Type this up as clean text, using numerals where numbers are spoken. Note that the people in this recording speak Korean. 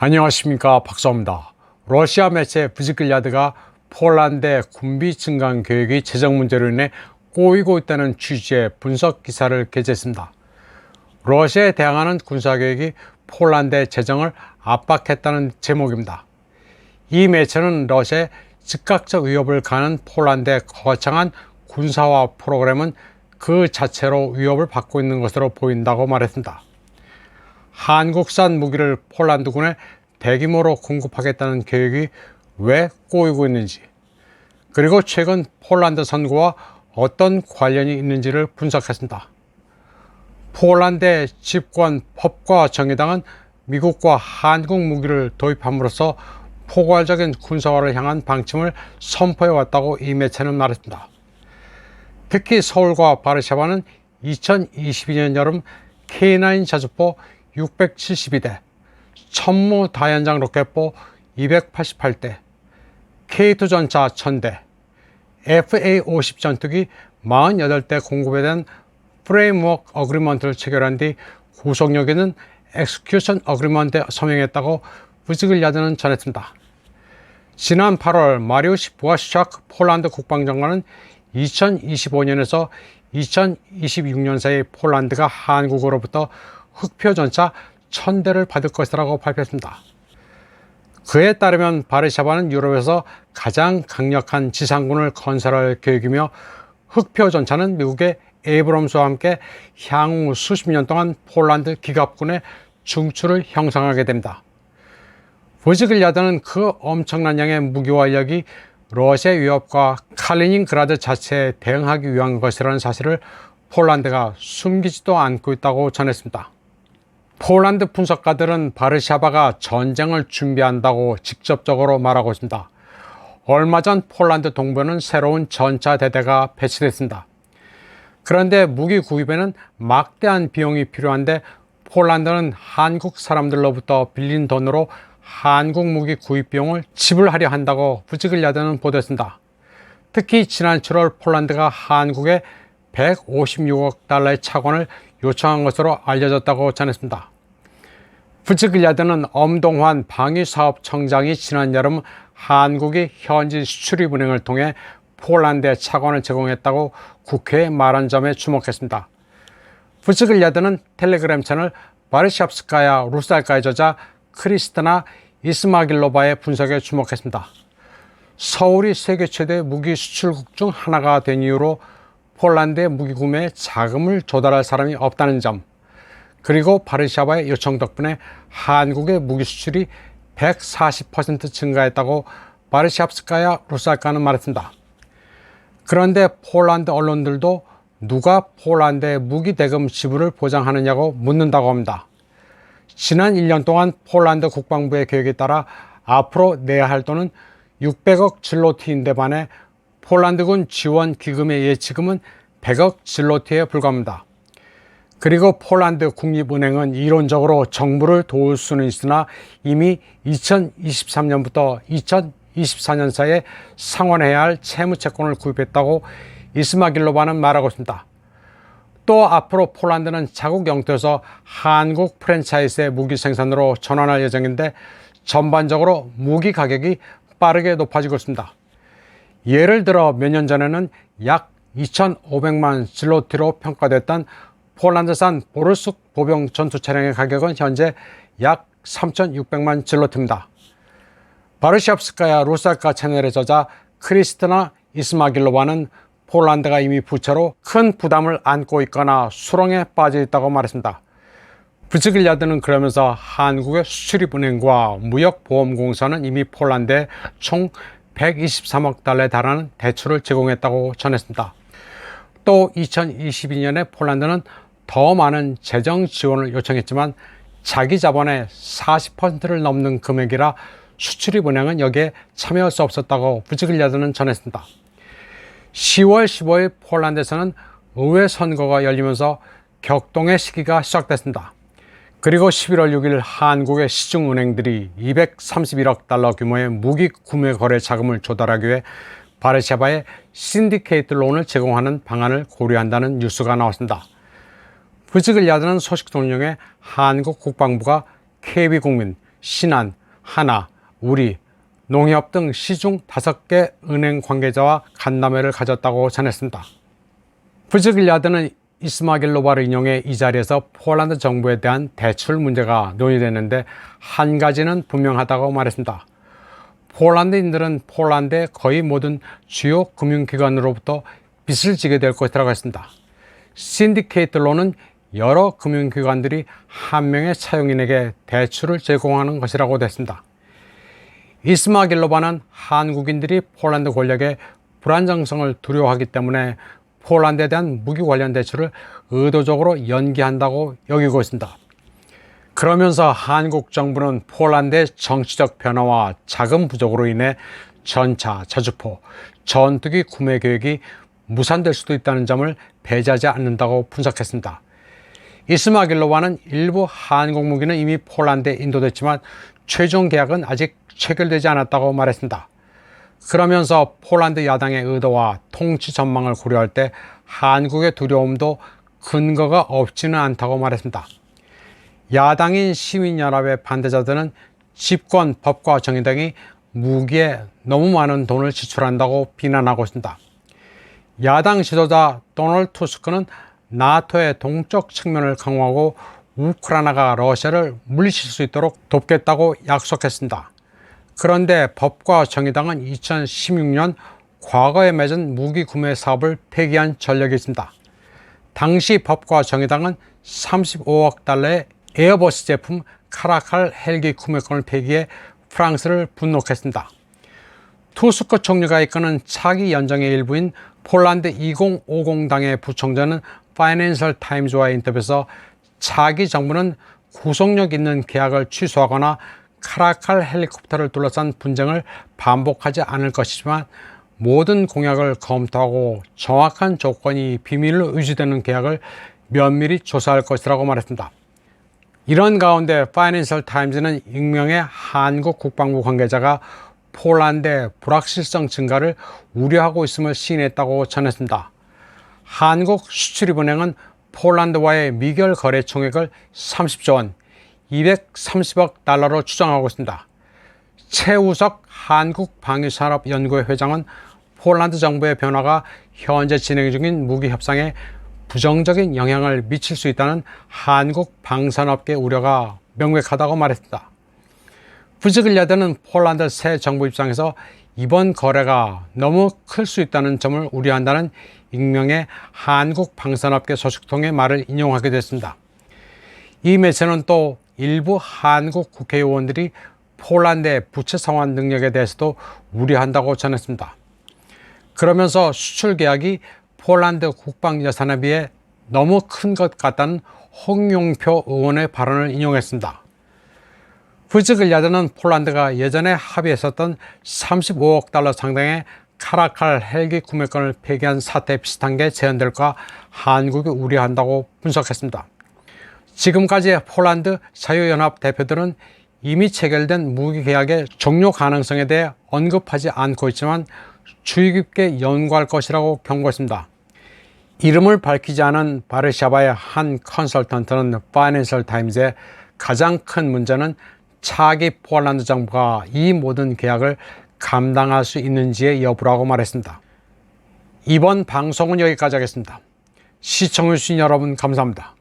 안녕하십니까, 박사입니다. 러시아 매체 부즈글야드가 폴란드의 군비 증강 계획이 재정 문제로 인해 꼬이고 있다는 취지의 분석 기사를 게재했습니다. 러시아에 대항하는 군사계획이 폴란드의 재정을 압박했다는 제목입니다. 이 매체는 러시아의 즉각적 위협을 가하는 폴란드의 거창한 군사화 프로그램은 그 자체로 위협을 받고 있는 것으로 보인다고 말했습니다. 한국산 무기를 폴란드군에 대규모로 공급하겠다는 계획이 왜 꼬이고 있는지, 그리고 최근 폴란드 선거와 어떤 관련이 있는지를 분석했습니다. 폴란드의 집권 법과 정의당은 미국과 한국 무기를 도입함으로써 포괄적인 군사화를 향한 방침을 선포해왔다고 이 매체는 말했습니다. 특히 서울과 바르샤바는 2022년 여름 K9 자주포 672대, 천무 다연장 로켓포 288대, K2 전차 1000대, FA-50 전투기 48대 공급에 대한 프레임워크 어그리먼트를 체결한 뒤 구속력 있는 엑스큐션 어그리먼트에 서명했다고 부즈글야드는 전했습니다. 지난 8월 마리우시 부아슈차크 폴란드 국방장관은 2025년에서 2026년 사이 폴란드가 한국으로부터 흑표 전차 1000대를 받을 것이라고 발표했습니다. 그에 따르면 바르샤바는 유럽에서 가장 강력한 지상군을 건설할 계획이며, 흑표 전차는 미국의 에이브럼스와 함께 향후 수십 년 동안 폴란드 기갑군의 중추를 형성하게 됩니다. 부즈글야드는 그 엄청난 양의 무기와 인력이 러시아 위협과 칼리닝그라드 자체에 대응하기 위한 것이라는 사실을 폴란드가 숨기지도 않고 있다고 전했습니다. 폴란드 분석가들은 바르샤바가 전쟁을 준비한다고 직접적으로 말하고 있습니다. 얼마 전 폴란드 동부에는 새로운 전차대대가 배치됐습니다. 그런데 무기 구입에는 막대한 비용이 필요한데, 폴란드는 한국 사람들로부터 빌린 돈으로 한국 무기 구입 비용을 지불하려 한다고 부즈글야드는 보도했습니다. 특히 지난 7월 폴란드가 한국에 156억 달러의 차관을 요청한 것으로 알려졌다고 전했습니다. 부즈글야드는 엄동환 방위사업청장이 지난 여름 한국이 현지 수출입은행을 통해 폴란드에 차관을 제공했다고 국회에 말한 점에 주목했습니다. 부즈글야드는 텔레그램 채널 바르샵스카야 루살카의 저자 크리스티나 이스마길로바의 분석에 주목했습니다. 서울이 세계 최대 무기 수출국 중 하나가 된 이유로 폴란드의 무기 구매에 자금을 조달할 사람이 없다는 점, 그리고 바르샤바의 요청 덕분에 한국의 무기 수출이 140% 증가했다고 바르샵스카야 루살카는 말했습니다. 그런데 폴란드 언론들도 누가 폴란드의 무기 대금 지불을 보장하느냐고 묻는다고 합니다. 지난 1년 동안 폴란드 국방부의 계획에 따라 앞으로 내야 할 돈은 600억 질로티인데 반해 폴란드군 지원 기금의 예치금은 100억 질로티에 불과합니다. 그리고 폴란드 국립은행은 이론적으로 정부를 도울 수는 있으나 이미 2023년부터 2024년 사이에 상환해야 할 채무 채권을 구입했다고 이스마길로바는 말하고 있습니다. 또 앞으로 폴란드는 자국 영토에서 한국 프랜차이즈의 무기 생산으로 전환할 예정인데, 전반적으로 무기 가격이 빠르게 높아지고 있습니다. 예를 들어 몇 년 전에는 약 2,500만 질로티로 평가됐던 폴란드산 보르숙 보병 전투 차량의 가격은 현재 약 3,600만 질로티입니다. 바르샵스카야 루살카 채널의 저자 크리스티나 이스마길로바는 폴란드가 이미 부채로 큰 부담을 안고 있거나 수렁에 빠져 있다고 말했습니다. 부즈글야드는 그러면서 한국의 수출입은행과 무역보험공사는 이미 폴란드에 총 123억 달러에 달하는 대출을 제공했다고 전했습니다. 또 2022년에 폴란드는 더 많은 재정 지원을 요청했지만 자기 자본의 40%를 넘는 금액이라 수출입은행은 여기에 참여할 수 없었다고 부즈글야드는 전했습니다. 10월 15일 폴란드에서는 의회 선거가 열리면서 격동의 시기가 시작됐습니다. 그리고 11월 6일 한국의 시중은행들이 231억 달러 규모의 무기 구매 거래 자금을 조달하기 위해 바르샤바에 신디케이트 론을 제공하는 방안을 고려한다는 뉴스가 나왔습니다. 부즈글야드는 소식 통령에 한국 국방부가 KB국민, 신한, 하나, 우리, 농협 등 시중 5개 은행 관계자와 간담회를 가졌다고 전했습니다. 부즈길야드는 이스마길로바를 인용해 이 자리에서 폴란드 정부에 대한 대출 문제가 논의됐는데 한 가지는 분명하다고 말했습니다. 폴란드인들은 폴란드의 거의 모든 주요 금융기관으로부터 빚을 지게 될 것이라고 했습니다. 신디케이트론은 여러 금융기관들이 한 명의 차용인에게 대출을 제공하는 것이라고 됐습니다. 이스마길로바는 한국인들이 폴란드 권력의 불안정성을 두려워하기 때문에 폴란드에 대한 무기 관련 대출을 의도적으로 연기한다고 여기고 있습니다. 그러면서 한국 정부는 폴란드의 정치적 변화와 자금 부족으로 인해 전차, 자주포, 전투기 구매 계획이 무산될 수도 있다는 점을 배제하지 않는다고 분석했습니다. 이스마길로바는 일부 한국 무기는 이미 폴란드에 인도됐지만 최종 계약은 아직 체결되지 않았다고 말했습니다. 그러면서 폴란드 야당의 의도와 통치 전망을 고려할 때 한국의 두려움도 근거가 없지는 않다고 말했습니다. 야당인 시민연합의 반대자들은 집권, 법과 정의당이 무기에 너무 많은 돈을 지출한다고 비난하고 있습니다. 야당 지도자 도널드 투스크는 나토의 동쪽 측면을 강화하고 우크라이나가 러시아를 물리칠 수 있도록 돕겠다고 약속했습니다. 그런데 법과 정의당은 2016년 과거에 맺은 무기 구매 사업을 폐기한 전력이 있습니다. 당시 법과 정의당은 35억 달러의 에어버스 제품 카라칼 헬기 구매권을 폐기해 프랑스를 분노했습니다. 투스크 총리가 이끄는 차기 연정의 일부인 폴란드 2050당의 부총재는 파이낸셜 타임즈와의 인터뷰에서 차기 정부는 구속력 있는 계약을 취소하거나 카라칼 헬리콥터를 둘러싼 분쟁을 반복하지 않을 것이지만 모든 공약을 검토하고 정확한 조건이 비밀로 유지되는 계약을 면밀히 조사할 것이라고 말했습니다. 이런 가운데 파이낸셜 타임즈는 익명의 한국 국방부 관계자가 폴란드의 불확실성 증가를 우려하고 있음을 시인했다고 전했습니다. 한국수출입은행은 폴란드와의 미결 거래 총액을 30조 원, 230억 달러로 추정하고 있습니다. 최우석 한국방위산업연구회 회장은 폴란드 정부의 변화가 현재 진행 중인 무기 협상에 부정적인 영향을 미칠 수 있다는 한국 방산업계 우려가 명백하다고 말했습니다. 부즈길야드는 폴란드 새 정부 입장에서 이번 거래가 너무 클 수 있다는 점을 우려한다는 익명의 한국 방산업계 소식통의 말을 인용하게 됐습니다. 이 매체는 또 일부 한국 국회의원들이 폴란드의 부채 상환 능력에 대해서도 우려한다고 전했습니다. 그러면서 수출 계약이 폴란드 국방 예산에 비해 너무 큰 것 같다는 홍용표 의원의 발언을 인용했습니다. 부즈길야드는 폴란드가 예전에 합의했었던 35억 달러 상당의 카라칼 헬기 구매권을 폐기한 사태 비슷한 게 재현될까 한국이 우려한다고 분석했습니다. 지금까지 폴란드 자유연합 대표들은 이미 체결된 무기 계약의 종료 가능성에 대해 언급하지 않고 있지만 주의 깊게 연구할 것이라고 경고했습니다. 이름을 밝히지 않은 바르샤바의 한 컨설턴트는 파이낸셜 타임즈에 가장 큰 문제는 차기 폴란드 정부가 이 모든 계약을 감당할 수 있는지의 여부라고 말했습니다. 이번 방송은 여기까지 하겠습니다. 시청해주신 여러분 감사합니다.